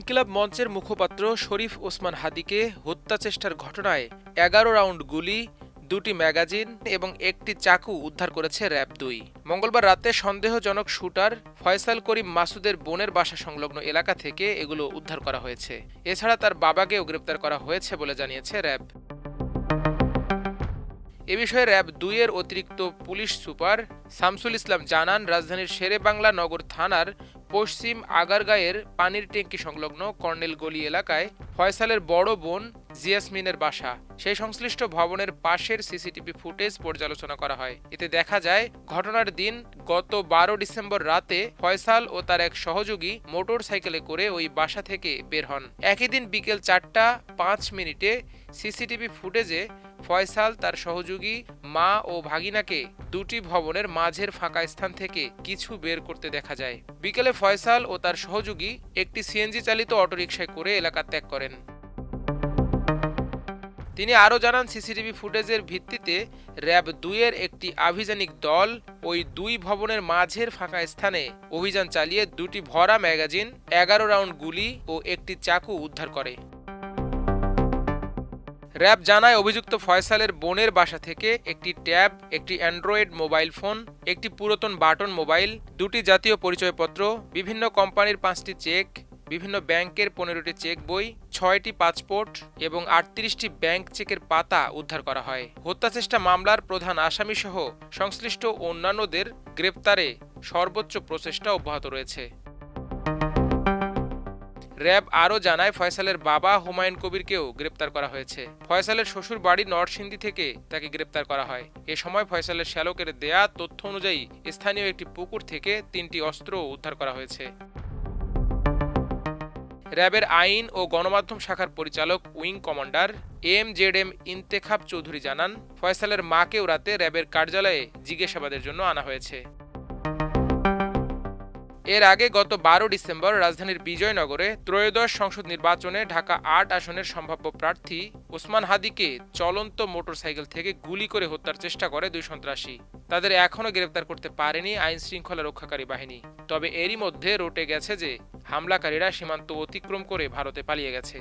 ইনকিলাব মঞ্চের মুখপাত্র শরীফ ওসমান হাদীকে হত্যা চেষ্টার ঘটনায় ১১ রাউন্ড গুলি, ২টি ম্যাগাজিন এবং একটি চাকু উদ্ধার করেছে র্যাব-২। মঙ্গলবার রাতে সন্দেহজনক শুটার ফয়সাল করিম মাসুদের বোনের বাসা সংলগ্ন এলাকা থেকে এগুলো উদ্ধার করা হয়েছে। এছাড়া তার বাবাকেও গ্রেপ্তার করা হয়েছে বলে জানিয়েছে র্যাব। এ বিষয়ে র্যাব-২ এর অতিরিক্ত পুলিশ সুপার শামসুল ইসলাম জানান, রাজধানীর শেরেবাংলা নগর থানার পশ্চিম আগারগাঁয়ের পানির ট্যাঙ্কি সংলগ্ন কর্নেল গলি এলাকায় ফয়সালের বড় বোন জিয়াসমিনের বাসা। সেই সংশ্লিষ্ট ভবনের পাশের সিসিটিভি ফুটেজ পর্যালোচনা করা হয়। এতে দেখা যায়, ঘটনার দিন গত ১২ ডিসেম্বর রাতে ফয়সাল ও তার এক সহযোগী মোটর সাইকেলে করে ওই বাসা থেকে বের হন। একই দিন বিকেল ৪টা ৫ মিনিটে সিসিটিভি ফুটেজে ফয়সাল, তার সহযোগী, মা ও ভাগিনাকে দুটি ভবনের মাঝের ফাঁকা স্থান থেকে কিছু বের করতে দেখা যায়। বিকেলে ফয়সাল ও তার সহযোগী একটি সিএনজি চালিত অটোরিকশায় করে এলাকা ত্যাগ করেন। তিনি আরও জানান, সিসিটিভি ফুটেজের ভিত্তিতে র্যাব-২ এর একটি আভিযানিক দল ওই দুই ভবনের মাঝের ফাঁকা স্থানে অভিযান চালিয়ে দুটি ভরা ম্যাগাজিন, ১১ রাউন্ড গুলি ও একটি চাকু উদ্ধার করে। র্যাব জানায়, অভিযুক্ত ফয়সালের বোনের বাসা থেকে একটি ট্যাব, একটি অ্যান্ড্রয়েড মোবাইল ফোন, একটি পুরাতন বাটন মোবাইল, দুটি জাতীয় পরিচয়পত্র, বিভিন্ন কোম্পানির 5টি চেক, বিভিন্ন ব্যাংকের 15টি চেক বই, 6টি পাসপোর্ট এবং 38টি ব্যাংক চেকের পাতা উদ্ধার করা হয়। হত্যাচেষ্টা মামলার প্রধান আসামিসহ সংশ্লিষ্ট অন্যান্যদের গ্রেপ্তারে সর্বোচ্চ প্রচেষ্টা অব্যাহত রয়েছে। র্যাব আরও জানায়, ফয়সালের বাবা হুমায়ুন কবিরকেও গ্রেপ্তার করা হয়েছে। ফয়সালের শ্বশুর বাড়ি নরসিংদী থেকে তাকে গ্রেপ্তার করা হয়। এ সময় ফয়সালের শ্যালকের দেয়া তথ্য অনুযায়ী স্থানীয় একটি পুকুর থেকে 3টি অস্ত্র উদ্ধার করা হয়েছে। র্যাবের আইন ও গণমাধ্যম শাখার পরিচালক উইং কমান্ডার এম.জেড.এম ইন্তেখাব চৌধুরী জানান, ফয়সালের মাকেও রাতে র্যাবের কার্যালয়ে জিজ্ঞাসাবাদের জন্য আনা হয়েছে। এর আগে গত ১২ ডিসেম্বর রাজধানীর বিজয়নগরে ত্রয়োদশ সংসদ নির্বাচনে ঢাকা ৮ আসনের সম্ভাব্য প্রার্থী ওসমান হাদীকে চলন্ত মোটরসাইকেল থেকে গুলি করে হত্যার চেষ্টা করে দুই সন্ত্রাসী। তাদের এখনও গ্রেপ্তার করতে পারেনি আইন শৃঙ্খলা রক্ষাকারী বাহিনী। তবে এরই মধ্যে রটে গেছে যে হামলাকারীরা সীমান্ত অতিক্রম করে ভারতে পালিয়ে গেছে।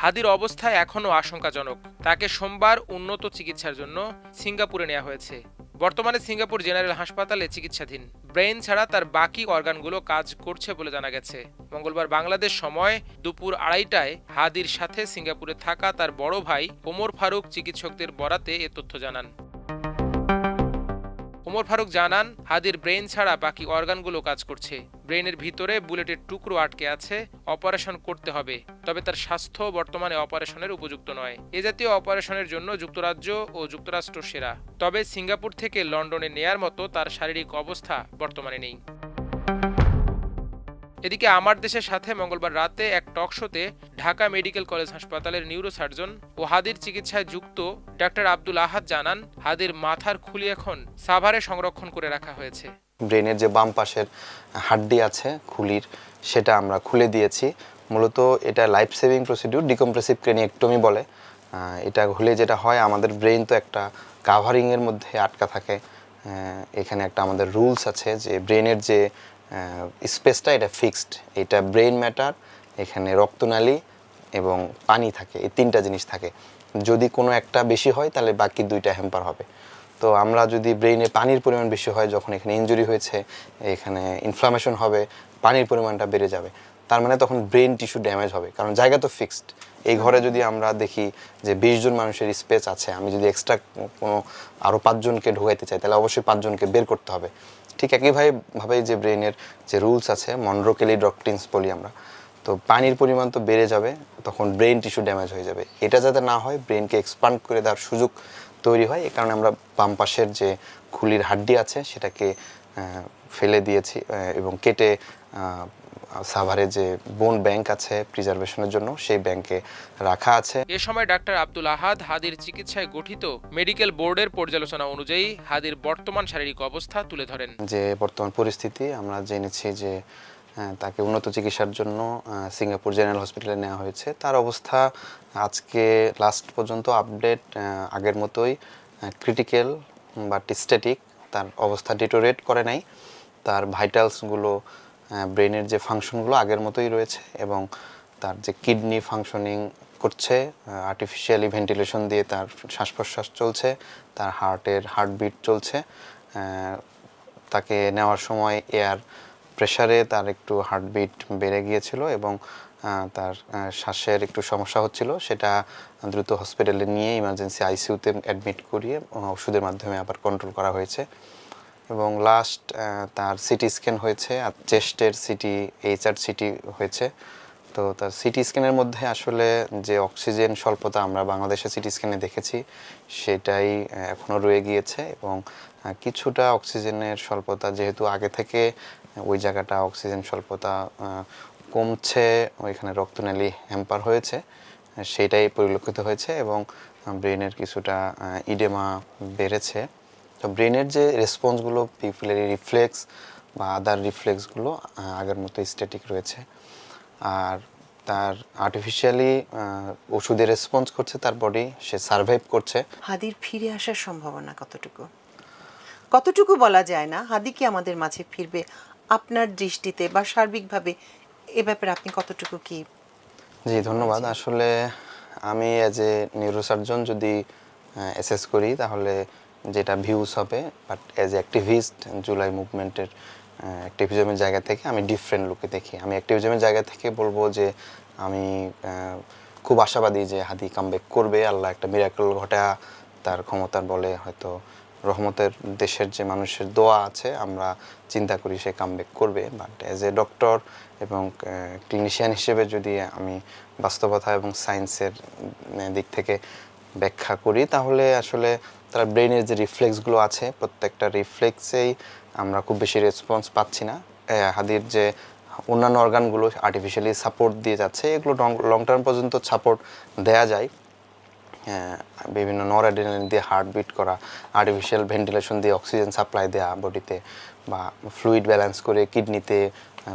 হাদীর অবস্থা এখনও আশঙ্কাজনক। তাকে সোমবার উন্নত চিকিৎসার জন্য সিঙ্গাপুরে নেওয়া হয়েছে। বর্তমানে সিঙ্গাপুর জেনারেল হাসপাতালে চিকিৎসাধীন। ব্রেইন ছাড়া তার বাকি অর্গানগুলো কাজ করছে বলে জানা গেছে। মঙ্গলবার বাংলাদেশ সময় দুপুর ২:৩০টায় হাদীর সাথে সিঙ্গাপুরে থাকা তার বড় ভাই ওমর ফারুক চিকিৎসকদের বরাতে এ তথ্য জানান। ওমর ফারুক জানান, হাদীর ব্রেইন ছাড়া বাকি অর্গানগুলো কাজ করছে। ব্রেইনের ভিতরে বুলেটের টুকরো আটকে আছে, অপারেশন করতে হবে। তবে তার স্বাস্থ্য বর্তমানে অপারেশনের উপযুক্ত নয়। এ জাতীয় অপারেশনের জন্য যুক্তরাজ্য ও যুক্তরাষ্ট্র সেরা। তবে সিঙ্গাপুর থেকে লন্ডনে নেয়ার মতো তার শারীরিক অবস্থা বর্তমানে নেই। এদিকে আমার দেশের সাথে মঙ্গলবার রাতে এক টক শোতে ঢাকা মেডিকেল কলেজ হাসপাতালের নিউরোসার্জন ও হাদীর চিকিৎসায় যুক্ত ডাক্তার আব্দুল আহাদ জানান, হাদীর মাথার খুলি এখন সাভারে সংরক্ষণ করে রাখা হয়েছে। ব্রেনের যে বাম পাশের হাড্ডি আছে খুলির, সেটা আমরা খুলে দিয়েছি। মূলত এটা লাইফ সেভিং প্রসিডিউর, ডিকম্প্রেসিভ ক্রেনিয়েক্টমি বলে। এটা হলে যেটা হয়, আমাদের ব্রেন তো একটা কাভারিংয়ের মধ্যে আটকা থাকে। এখানে একটা আমাদের রুলস আছে যে ব্রেনের যে স্পেসটা এটা ফিক্সড। এটা ব্রেন ম্যাটার, এখানে রক্তনালী এবং পানি থাকে, এই 3টা জিনিস থাকে। যদি কোনো একটা বেশি হয় তাহলে বাকি 2টা হ্যাম্পার হবে। তো আমরা যদি ব্রেইনে পানির পরিমাণ বেশি হয়, যখন এখানে ইনজুরি হয়েছে, এখানে ইনফ্লামেশন হবে, পানির পরিমাণটা বেড়ে যাবে, তার মানে তখন ব্রেন টিস্যু ড্যামেজ হবে, কারণ জায়গা তো ফিক্সড। এই ঘরে যদি আমরা দেখি যে 20 জন মানুষের স্পেস আছে, আমি যদি এক্সট্রা কোনো আরও 5 জনকে ঢোকাইতে চাই, তাহলে অবশ্যই 5 জনকে বের করতে হবে। ঠিক একইভাবে যে ব্রেনের যে রুলস আছে, মনরো-কেলি ডক্ট্রিনস বলি আমরা, তো পানির পরিমাণ তো বেড়ে যাবে, তখন ব্রেন টিস্যু ড্যামেজ হয়ে যাবে। এটা যাতে না হয়, ব্রেনকে এক্সপান্ড করে দেওয়ার সুযোগ তৈরি হয়। এই কারণে আমরা বাম পাশের যে খুলির হাড্ডি আছে সেটাকে ফেলে দিয়েছি এবং কেটে সাভারে যে বোন ব্যাংক আছে প্রিজার্ভেশনের জন্য, সেই ব্যাংকে রাখা আছে। এ সময় ডাক্তার আব্দুল আহাদ হাদীর চিকিৎসায় গঠিত মেডিকেল বোর্ডের পর্যালোচনা অনুযায়ী হাদীর বর্তমান শারীরিক অবস্থা তুলে ধরেন। যে বর্তমান পরিস্থিতি আমরা জেনেছি যে তাকে উন্নত চিকিৎসার জন্য সিঙ্গাপুর জেনারেল হসপিটালে নেওয়া হয়েছে। তার অবস্থা আজকে লাস্ট পর্যন্ত আপডেট আগের মতোই ক্রিটিক্যাল বা স্ট্যাটিক। তার অবস্থা ডিটোরেট করে নাই। তার ভাইটালসগুলো ব্রেনের যে ফাংশনগুলো আগের মতোই রয়েছে এবং তার যে কিডনি ফাংশনিং করছে, আর্টিফিশিয়ালি ভেন্টিলেশন দিয়ে তার শ্বাস প্রশ্বাস চলছে, তার হার্টবিট চলছে। তাকে নেওয়ার সময় এয়ার প্রেসারে তার একটু হার্টবিট বেড়ে গিয়েছিল এবং তার শ্বাসের একটু সমস্যা হচ্ছিল, সেটা দ্রুত হসপিটালে নিয়ে ইমার্জেন্সি আইসিইউতে অ্যাডমিট করিয়ে ওষুধের মাধ্যমে আবার কন্ট্রোল করা হয়েছে। এবং লাস্ট তার সিটি স্ক্যান হয়েছে, আর চেস্টের সিটি, এইচআর সিটি হয়েছে। তো তার সিটি স্ক্যানের মধ্যে আসলে যে অক্সিজেন স্বল্পতা আমরা বাংলাদেশে সিটি স্ক্যানে দেখেছি সেটাই এখনও রয়ে গিয়েছে এবং কিছুটা অক্সিজেনের স্বল্পতা, যেহেতু আগে থেকে ওই জায়গাটা অক্সিজেন স্বল্পতা কমছে, ওইখানে রক্তনালী হ্যাম্পার হয়েছে, সেটাই পরিলক্ষিত হয়েছে এবং ব্রেনের কিছুটা ইডেমা বেড়েছে। তো ব্রেনের যে রেসপন্সগুলো, পিপিলারি রিফ্লেক্স বা আদার রিফ্লেক্সগুলো আগের মতো স্ট্যাটিক রয়েছে। আর তার আর্টিফিশিয়ালি ওষুধে রেসপন্স করছে, তার বডি, সে সার্ভাইভ করছে। হাদির ফিরে আসার সম্ভাবনা কতটুকু? কতটুকু বলা যায় না, হাদি কি আমাদের মাঝে ফিরবে আপনার দৃষ্টিতে বা সার্বিকভাবে এ ব্যাপারে আপনি কতটুকু কি? জি ধন্যবাদ। আসলে আমি অ্যাজ এ নিউরোসার্জন যদি অ্যাসেস করি তাহলে যেটা ভিউজ হবে, but as a activist July মুভমেন্টের অ্যাক্টিভিজমের জায়গা থেকে আমি ডিফারেন্ট লুকে দেখি। আমি অ্যাক্টিভিজমের জায়গা থেকে বলবো যে আমি খুব আশাবাদী যে হাদি কামব্যাক করবে। আল্লাহ একটা মিরাকল ঘটা তার ক্ষমতার বলে, হয়তো রহমতের দেশের যে মানুষের দোয়া আছে, আমরা চিন্তা করি সে কামব্যাক করবে। বাট অ্যাজ এ ডক্টর এবং ক্লিনিশিয়ান হিসেবে যদি আমি বাস্তবতা এবং সায়েন্সের দিক থেকে ব্যাখ্যা করি তাহলে আসলে তার ব্রেনের যে রিফ্লেক্সগুলো আছে, প্রত্যেকটা রিফ্লেক্সেই আমরা খুব বেশি রেসপন্স পাচ্ছি না। হাদির যে অন্যান্য অর্গানগুলো আর্টিফিশিয়ালি সাপোর্ট দিয়ে যাচ্ছে, এগুলো লং টার্ম পর্যন্ত সাপোর্ট দেয়া যায়। বিভিন্ন নরঅ্যাড্রিনালিন দিয়ে হার্টবিট করা, আর্টিফিশিয়াল ভেন্টিলেশন দিয়ে অক্সিজেন সাপ্লাই দেওয়া বডিতে, বা ফ্লুইড ব্যালেন্স করে কিডনিতে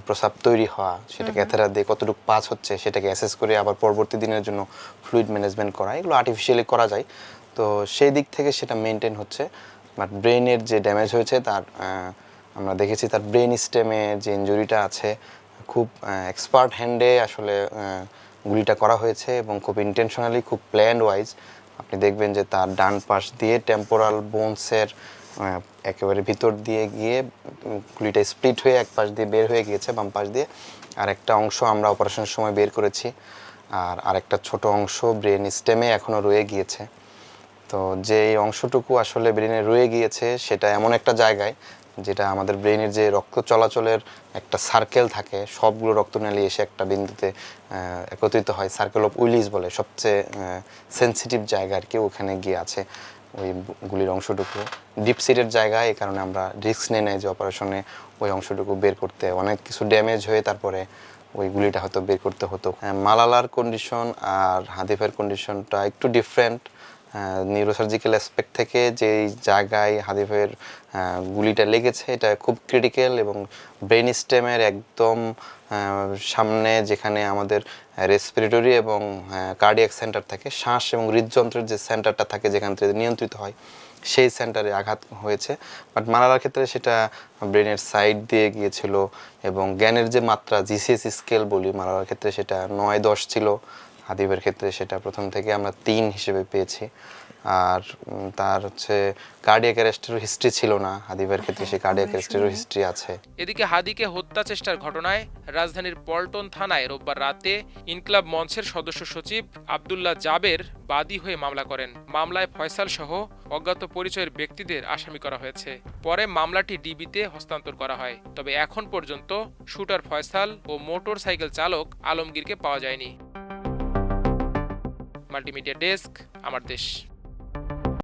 প্রস্রাব তৈরি হওয়া, সেটা ক্যাথেটার দিয়ে কতটুকু পাস হচ্ছে সেটাকে অ্যাসেস করে আবার পরবর্তী দিনের জন্য ফ্লুইড ম্যানেজমেন্ট করা, এগুলো আর্টিফিশিয়ালি করা যায়। তো সেই দিক থেকে সেটা মেনটেন হচ্ছে। বাট ব্রেনের যে ড্যামেজ হয়েছে, তার আমরা দেখেছি তার ব্রেন স্টেমে যে ইনজুরিটা আছে, খুব এক্সপার্ট হ্যান্ডে আসলে গুলিটা করা হয়েছে এবং খুব ইন্টেনশনালি, খুব প্ল্যান্ড ওয়াইজ। আপনি দেখবেন যে তার ডান পাশ দিয়ে টেম্পোরাল বোনসের একেবারে ভিতর দিয়ে গিয়ে গুলিটা স্প্লিট হয়ে এক পাশ দিয়ে বের হয়ে গিয়েছে, বাম পাশ দিয়ে। আর একটা অংশ আমরা অপারেশনের সময় বের করেছি, আর আরেকটা ছোট অংশ ব্রেন স্টেমে এখনও রয়ে গিয়েছে। তো যে অংশটুকু আসলে ব্রেনে রয়ে গিয়েছে সেটা এমন একটা জায়গায় যেটা আমাদের ব্রেনের যে রক্ত চলাচলের একটা সার্কেল থাকে, সবগুলো রক্তনালী এসে একটা বিন্দুতে একত্রিত হয়, সার্কেল অফ উইলিস বলে, সবচেয়ে সেন্সিটিভ জায়গা আর কি, ওখানে গিয়ে আছে ওই গুলির অংশটুকু। ডিপ সিটের জায়গায়, এই কারণে আমরা রিস্ক নিয়ে নেই যে অপারেশনে ওই অংশটুকু বের করতে, অনেক কিছু ড্যামেজ হয়ে তারপরে ওই গুলিটা হয়তো বের করতে হতো। মালালার কন্ডিশন আর হাদিফের কন্ডিশনটা একটু ডিফারেন্ট। নিউরোসার্জিক্যাল অ্যাসপেক্ট থেকে যেই জায়গায় হাদিফের গুলিটা লেগেছে এটা খুব ক্রিটিক্যাল এবং ব্রেন স্টেমের একদম সামনে, যেখানে আমাদের রেসপিরেটরি এবং কার্ডিয়াক সেন্টার থাকে, শ্বাস এবং হৃদযন্ত্রের যে সেন্টারটা থাকে যেখান থেকে নিয়ন্ত্রিত হয়, সেই সেন্টারে আঘাত হয়েছে। বাট মালালার ক্ষেত্রে সেটা ব্রেনের সাইড দিয়ে গিয়েছিল এবং জ্ঞানের যে মাত্রা, জিসিএস স্কেল বলি, মালালার ক্ষেত্রে সেটা 9-10 ছিল, হাদিফের ক্ষেত্রে সেটা প্রথম থেকে আমরা 3 হিসেবে পেয়েছি। আর তার হচ্ছে কার্ডিয়াক অ্যারেস্টেরও হিস্ট্রি ছিল না, হাদিফের ক্ষেত্রে সেই কার্ডিয়াক অ্যারেস্টেরও হিস্ট্রি আছে। এদিকে হাদিকে হত্যা চেষ্টার ঘটনায় রাজধানীর পল্টন থানায় রোববার রাতে ইনকলাব মঞ্চের সদস্য সচিব আব্দুল্লাহ জাবের বাদী হয়ে মামলা করেন। মামলায় ফয়সাল সহ অজ্ঞাত পরিচয়ের ব্যক্তিদের আসামি করা হয়েছে। পরে মামলাটি ডিবিতে হস্তান্তর করা হয়। তবে এখন পর্যন্ত শুটার ফয়সাল ও মোটর সাইকেল চালক আলমগীরকে পাওয়া যায়নি। মাল্টিমিডিয়া ডেস্ক, আমার দেশ।